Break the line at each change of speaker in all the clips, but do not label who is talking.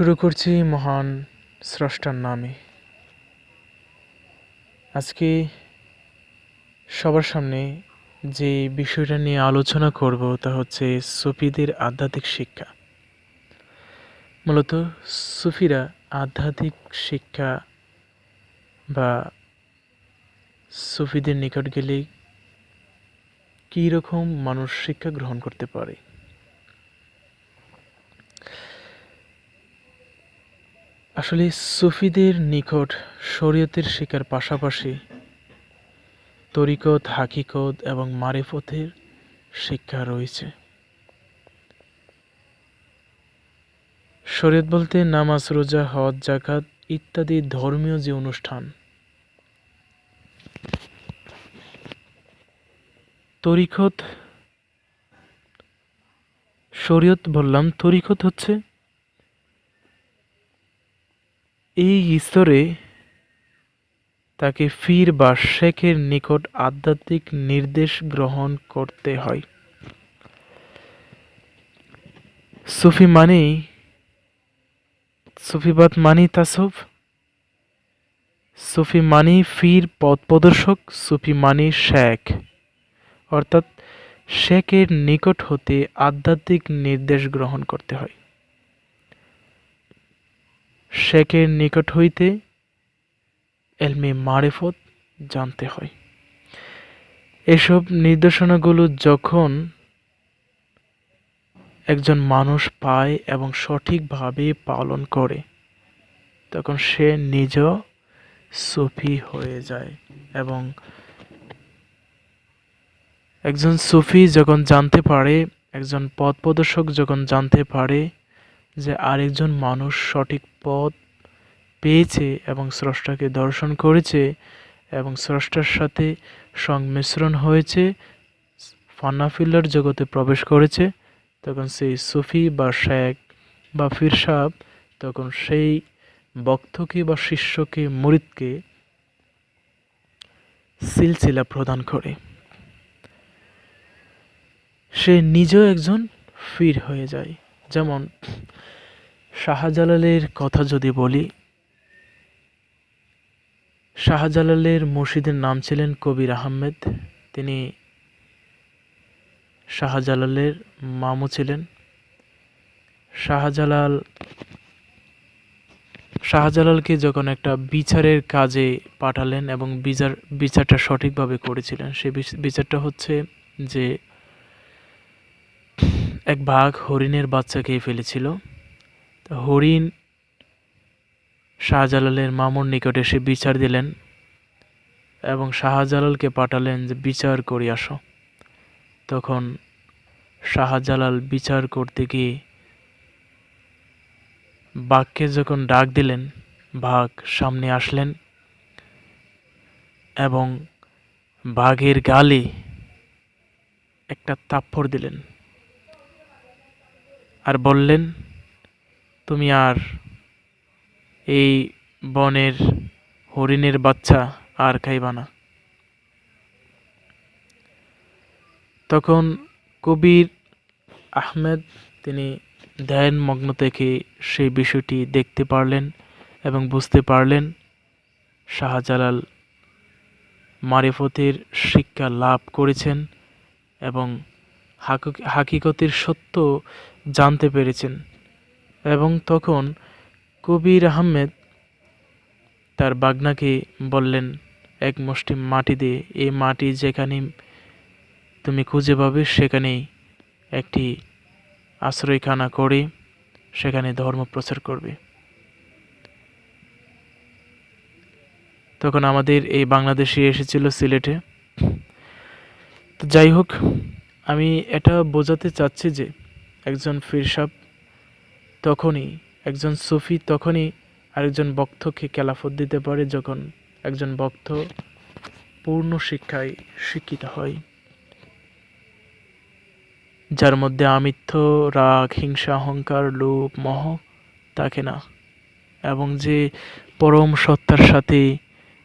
শুরু করছি মহান স্রষ্টার নামে। আজকে সবার সামনে যে বিষয়টা নিয়ে আলোচনা করব তা হচ্ছে সুফিদের আধ্যাত্মিক শিক্ষা। মূলত সুফিরা আধ্যাত্মিক শিক্ষা বা সুফিদের নিকট গেলে কী রকম মানুষ শিক্ষা গ্রহণ করতে পারে। আসলে সুফিদের নিকট শরীয়তের শিক্ষার পাশাপাশি তরিকত, হাকিকত এবং মারিফতের শিক্ষা রয়েছে। শরীয়ত বলতে নামাজ, রোজা, হজ, যাকাত ইত্যাদি ধর্মীয় যে অনুষ্ঠান। তরিকত, শরীয়ত বললাম, তরিকত হচ্ছে এই স্তরে তাকে ফির বা শেখের নিকট আধ্যাত্মিক নির্দেশ গ্রহণ করতে হয়। সুফি মানেই, সুফিবাদ মানেই তাসব, সুফি মানেই ফির পথ প্রদর্শক, সুফি মানেই শেখ, অর্থাৎ শেখের নিকট হতে আধ্যাত্মিক নির্দেশ গ্রহণ করতে হয়। শেখের নিকট হইতে এলমে মারিফত জানতে হয়। এসব নির্দেশনাগুলো যখন একজন মানুষ পায় এবং সঠিকভাবে পালন করে, তখন সে নিজ সুফি হয়ে যায়। এবং একজন সুফি যখন জানতে পারে, একজন পথ প্রদর্শক যখন জানতে পারে যে আরেকজন মানুষ সঠিক পথ পেয়েছে এবং স্রষ্টাকে দর্শন করেছে এবং স্রষ্টার সাথে সংমিশ্রণ হয়েছে, ফানাফিল্লার জগতে প্রবেশ করেছে, তখন সেই সুফি বা শেখ বা পীর সাহেব তখন সেই ভক্তকে বা শিষ্যকে, মুরিদকে সিলসিলা প্রদান করে। সে নিজেও একজন পীর হয়ে যায়। যেমন শাহজালালের কথা যদি বলি, শাহজালালের মুর্শিদের নাম ছিলেন কবির আহমেদ। তিনি শাহজালালের মামু ছিলেন। শাহজালালকে যখন একটা বিচারের কাজে পাঠালেন এবং বিচারটা সঠিকভাবে করেছিলেন, সেই বিচারটা হচ্ছে যে এক বাঘ হরিণের বাচ্চা খেয়ে ফেলেছিল। হরিণ শাহজালালের মামুর নিকটে এসে বিচার দিলেন এবং শাহজালালকে পাঠালেন যে বিচার করে আসো। তখন শাহজালাল বিচার করতে গিয়ে বাঘকে যখন ডাক দিলেন, বাঘ সামনে আসলেন এবং বাঘের গালে একটা থাপ্পড় দিলেন আর বললেন, তুমি আর এই বনের হরিণের বাচ্চা আর খাইবা না। তখন কবির আহমেদ তিনি ধ্যানমগ্ন থেকে সেই বিষয়টি দেখতে পারলেন এবং বুঝতে পারলেন শাহজালাল মারিফতের শিক্ষা লাভ করেছেন এবং হাকিকতের সত্য জানতে পেরেছেন। এবং তখন কবির আহমেদ তার বাগনাকে বললেন, এক মুষ্টি মাটি দিয়ে, এই মাটি যেখানে তুমি খুঁজে পাবে সেখানেই একটি আশ্রয়খানা করে সেখানে ধর্ম প্রচার করবে। তখন আমাদের এই বাংলাদেশে এসেছিল সিলেটে। তো যাই হোক, আমি এটা বোঝাতে চাচ্ছি যে একজন পীর সাহেব তখনই, একজন সুফি তখনই আরেকজন ভক্তকে খেলাফত দিতে পারে যখন একজন ভক্ত পূর্ণ শিক্ষায় শিক্ষিত হয়, যার মধ্যে আমিত্ব, রাগ, হিংসা, অহংকার, লোভ, মোহ থাকে না, এবং যে পরম সত্তার সাথে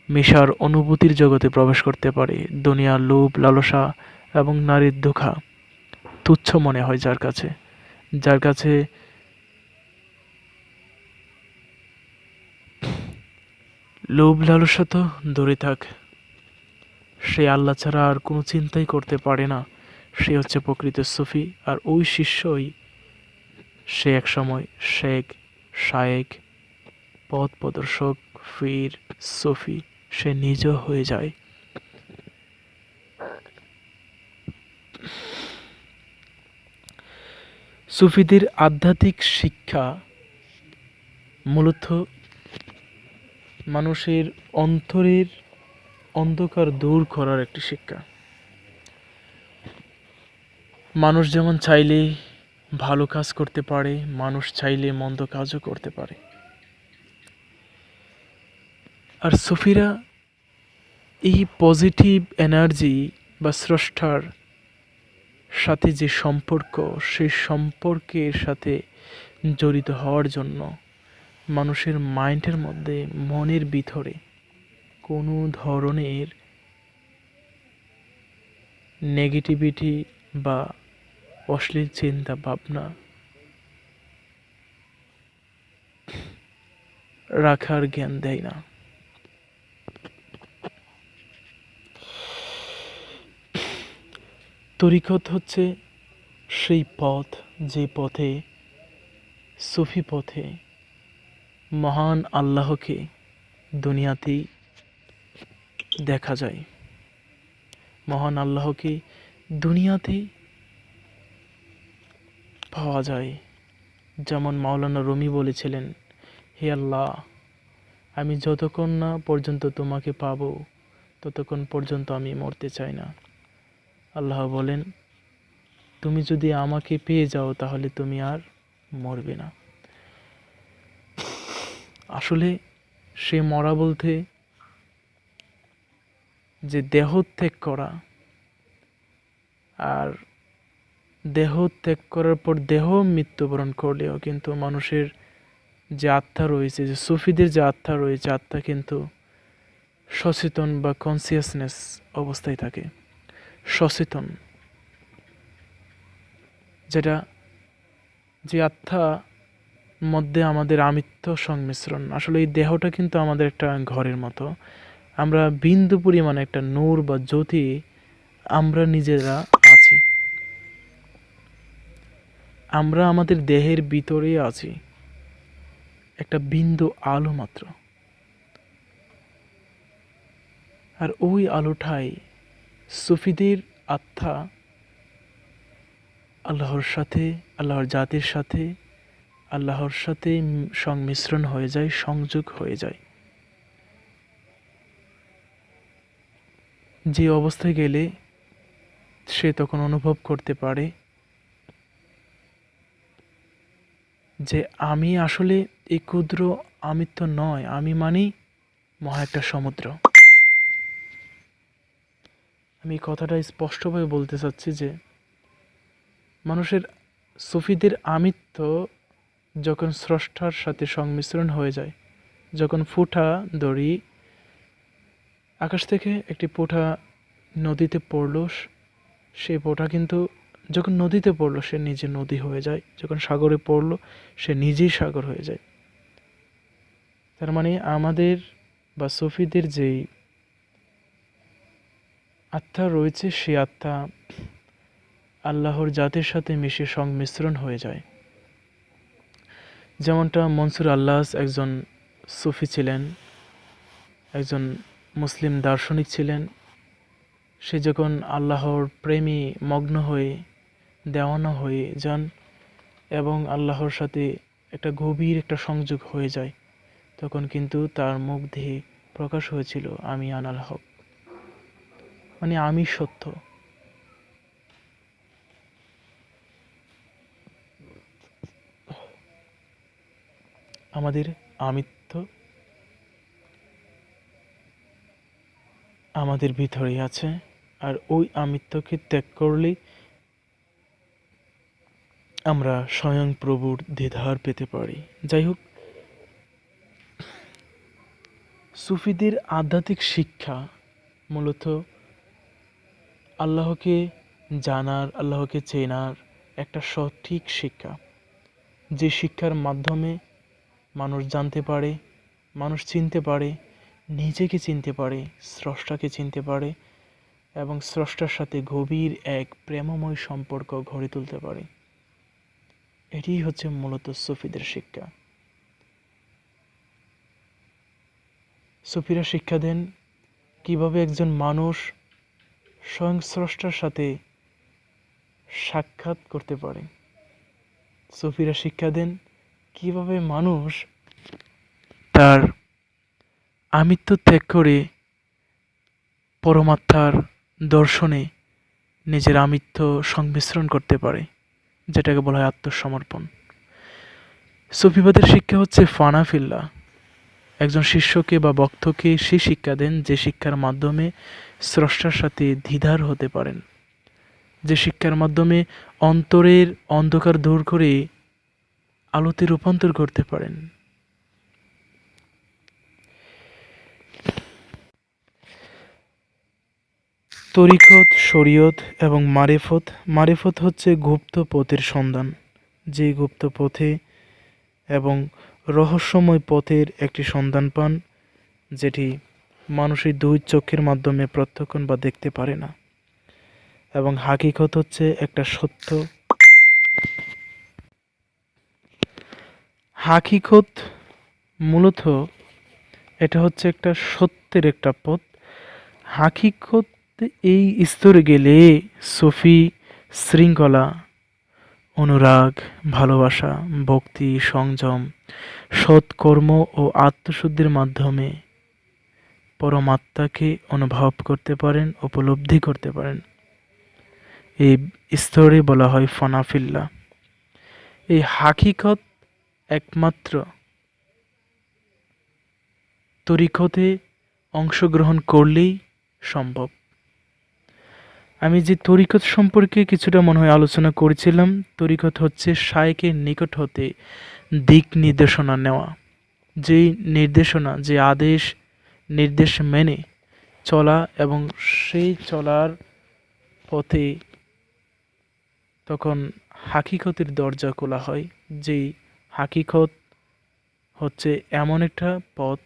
মিশার অনুভূতির জগতে প্রবেশ করতে পারে। দুনিয়ার লোভ, লালসা এবং নারীর ধোঁকা তুচ্ছ মনে হয় যার কাছে লোভ লালসা তো দূরে থাক, সে আল্লাহ ছাড়া আর কোনো চিন্তাই করতে পারে না। সে হচ্ছে প্রকৃত সুফি। আর ওই শিষ্যই সে একসময় শেখ, শায়েক, পথ প্রদর্শক, পীর, সুফি সে নিজেও হয়ে যায়। সুফিদের আধ্যাত্মিক শিক্ষা মূলত মানুষের অন্তরের অন্ধকার দূর করার একটি শিক্ষা। মানুষ যেমন চাইলে ভালো কাজ করতে পারে, মানুষ চাইলে মন্দ কাজও করতে পারে। আর সুফিরা এই পজিটিভ এনার্জি বা স্রষ্টার সাথে যে সম্পর্ক, সেই সম্পর্কের সাথে জড়িত হওয়ার জন্য মানুষের মাইন্ডের মধ্যে, মনের ভিতরে কোনো ধরনের নেগেটিভিটি বা অশ্লীল চিন্তা ভাবনা রাখার জ্ঞান দেয় না। তরিকত হচ্ছে সেই পথ, যে পথে, সুফি পথে মহান আল্লাহকে দুনিয়াতেই দেখা যায়। মহান আল্লাহকে দুনিয়াতেই পাওয়া যায়। যেমন মাওলানা রুমি বলেছিলেন, হে আল্লাহ, আমি যতক্ষণ না পর্যন্ত তোমাকে পাবো ততক্ষণ পর্যন্ত আমি মরতে চাই না। আল্লাহ বলেন, তুমি যদি আমাকে পেয়ে যাও তাহলে তুমি আর মরবে না। আসলে সে মরা বলতে যে দেহ ত্যাগ করা, আর দেহ ত্যাগ করার পর দেহ মৃত্যুবরণ করলেও কিন্তু মানুষের যে আত্মা রয়েছে, যে সুফিদের যে আত্মা রয়েছে, আত্মা কিন্তু সচেতন বা কনসিয়াসনেস অবস্থায় থাকে। সচেতন, যেটা যে আত্মা মধ্যে আমাদের আমিত্ব সংমিশ্রণ। আসলে এই দেহটা কিন্তু আমাদের একটা ঘরের মতো। আমরা বিন্দু পরিমাণে একটা নূর বা জ্যোতি আমরা নিজেরা আছি। আমরা আমাদের দেহের ভিতরে আছি, একটা বিন্দু আলো মাত্র। আর ওই আলোটাই সুফিদের আত্মা আল্লাহর সাথে, আল্লাহর জাতির সাথে, আল্লাহর সাথে সংমিশ্রণ হয়ে যায়, সংযোগ হয়ে যায়। যে অবস্থায় গেলে সে তখন অনুভব করতে পারে যে আমি আসলে এই ক্ষুদ্র আমিত্ব নয়, আমি মানি মহা একটা সমুদ্র। আমি কথাটা স্পষ্টভাবে বলতে চাচ্ছি যে মানুষের, সুফিদের আমিত্ব যখন স্রষ্টার সাথে সংমিশ্রণ হয়ে যায়, যখন ফুটা দড়ি আকাশ থেকে একটি পোঁটা নদীতে পড়ল, সেই পোঁটা কিন্তু যখন নদীতে পড়লো সে নিজে নদী হয়ে যায়, যখন সাগরে পড়লো সে নিজেই সাগর হয়ে যায়। তার মানে আমাদের বা সুফিদের যেই আত্মা রয়েছে, সেই আত্মা আল্লাহর জাতির সাথে মিশে সংমিশ্রণ হয়ে যায়। যেমনটা মনসুর আল্লাহস একজন সুফি ছিলেন, একজন মুসলিম দার্শনিক ছিলেন। সে যখন আল্লাহর প্রেমে মগ্ন হয়ে, দেওয়ানা হয়ে যান এবং আল্লাহর সাথে একটা গভীর একটা সংযোগ হয়ে যায়, তখন কিন্তু তার মুখ দিয়ে প্রকাশ হয়েছিল, আমি আনাল হক, মানে আমি সত্য। আমাদের আমিত্ব আমাদের ভিতরেই আছে, আর ওই আমিত্বকে ত্যাগ করলেই আমরা স্বয়ং প্রভুর দিদার পেতে পারি। যাই হোক, সুফিদের আধ্যাত্মিক শিক্ষা মূলত আল্লাহকে জানার, আল্লাহকে চেনার একটা সঠিক শিক্ষা, যে শিক্ষার মাধ্যমে মানুষ জানতে পারে, মানুষ চিনতে পারে নিজেকে চিনতে পারে, স্রষ্টাকে চিনতে পারে এবং স্রষ্টার সাথে গভীর এক প্রেমময় সম্পর্ক গড়ে তুলতে পারে। এটিই হচ্ছে মূলত সুফিদের শিক্ষা। সুফিরা শিক্ষা দেন কিভাবে একজন মানুষ স্বয়ং স্রষ্টার সাথে সাক্ষাৎ করতে পারে। সুফিরা শিক্ষা দেন কিভাবে মানুষ তার আমিত্ব ত্যাগ করে পরমাত্মার দর্শনে নিজের আমিত্ব সংমিশ্রণ করতে পারে, যেটাকে বলা হয় আত্মসমর্পণ। সুফিবাদের শিক্ষা হচ্ছে ফানাফিল্লা। একজন শিষ্যকে বা ভক্তকে সে শিক্ষা দেন যে শিক্ষার মাধ্যমে স্রষ্টার সাথে দ্বিধার হতে পারেন, যে শিক্ষার মাধ্যমে অন্তরের অন্ধকার দূর করে আলোতে রূপান্তর করতে পারেন। তরিকত, শরীয়ত এবং মারিফত। মারিফত হচ্ছে গুপ্ত পথের সন্ধান, যে গুপ্ত পথে এবং রহস্যময় পথের একটি সন্ধান পান, যেটি মানুষের দুই চোখের মাধ্যমে প্রত্যক্ষণ বা দেখতে পারে না। এবং হাকিকত হচ্ছে একটা সত্য। হাকিকত মূলত এটা হচ্ছে একটা সত্যের একটা পথ। হাকিকত এই স্তরে গেলে সুফি শৃঙ্খলা, অনুরাগ, ভালোবাসা, ভক্তি, সংযম, সৎকর্ম ও আত্মশুদ্ধির মাধ্যমে পরমাত্মাকে অনুভব করতে পারেন, উপলব্ধি করতে পারেন। এই স্তরে বলা হয় ফানাফিল্লা। এই হাকিকত একমাত্র তরিকতে অংশগ্রহণ করলেই সম্ভব। আমি যে তরিকত সম্পর্কে কিছুটা মনে হয় আলোচনা করেছিলাম, তরিকত হচ্ছে শায়েখের নিকট হতে দিক নির্দেশনা নেওয়া, যেই নির্দেশনা, যে আদেশ নির্দেশ মেনে চলা এবং সেই চলার পথে তখন হাকিকতের দরজা খোলা হয়। যেই হাকিকত হচ্ছে এমন একটা পথ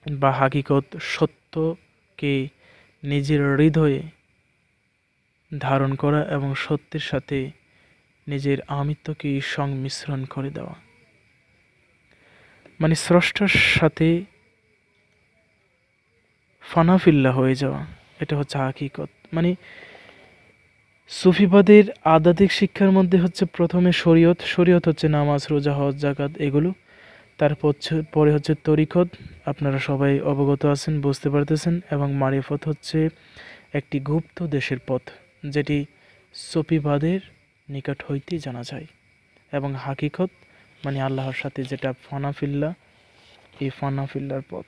বা হাকিকত সত্যকে নিজের হৃদয়ে ধারণ করা এবং সত্যের সাথে নিজের আমিত্বকে সংমিশ্রণ করে দেওয়া, মানে স্রষ্টার সাথে ফানাফিল্লা হয়ে যাওয়া। এটা হচ্ছে হাকিকত। মানে সুফিবাদের আধ্যাত্মিক শিক্ষার মধ্যে হচ্ছে প্রথমে শরীয়ত। শরীয়ত হচ্ছে নামাজ, রোজা, হজ, জাকাত এগুলো। তারপর পরে হচ্ছে তরিকত, আপনারা সবাই অবগত আছেন, বুঝতে পারতেছেন। এবং মারিফত হচ্ছে একটি গুপ্ত দেশের পথ, যেটি সুফিবাদের নিকট হইতেই জানা যায়। এবং হাকিকত মানে আল্লাহর সাথে যেটা ফানাফিল্লা, এই ফানাফিল্লার পথ।